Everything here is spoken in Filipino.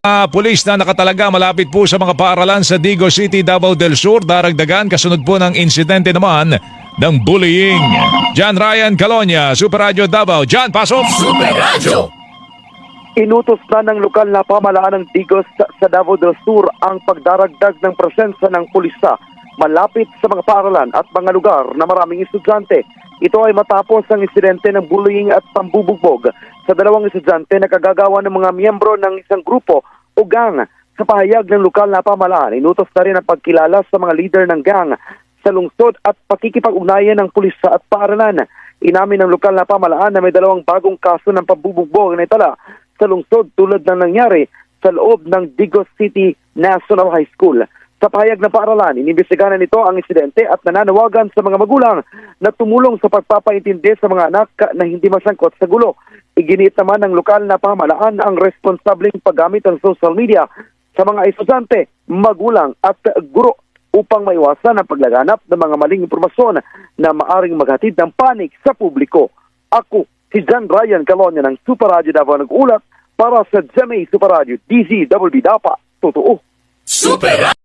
Pulis na nakatalaga malapit po sa mga paaralan sa Digos City, Davao del Sur, daragdagan kasunod po ng insidente naman ng bullying. John Ryan Calonia, Super Radio Davao. John, pasok! Super Radio! Inutos na ng lokal na pamahalaan ng Digos sa Davao del Sur ang pagdaragdag ng presensya ng pulisa malapit sa mga paaralan at mga lugar na maraming estudyante. Ito ay matapos ang insidente ng bullying at pambubugbog sa dalawang estudyante na kagagawa ng mga miyembro ng isang grupo o gang. Sa pahayag ng lokal na pamahalaan, inutos na rin ang pagkilala sa mga leader ng gang sa lungsod at pakikipag-ugnayan ng pulisa at paaralan. Inamin ng lokal na pamahalaan na may dalawang bagong kaso ng pambubugbog na itala sa lungsod tulad ng nangyari sa loob ng Digos City National High School. Sa pahayag ng paaralan, inimbestigahan nito ang insidente at nananawagan sa mga magulang na tumulong sa pagpapaintindi sa mga anak na hindi masangkot sa gulo. Iginiit naman ng lokal na pamahalaan ang responsableng paggamit ng social media sa mga estudyante, magulang at guro upang maiwasan ang paglaganap ng mga maling impormasyon na maaring maghatid ng panik sa publiko. Ako, si John Ryan Calonia ng Super Radio Davao nag-ulat para sa GMA Super Radio DZWB Dapa. Totoo. Super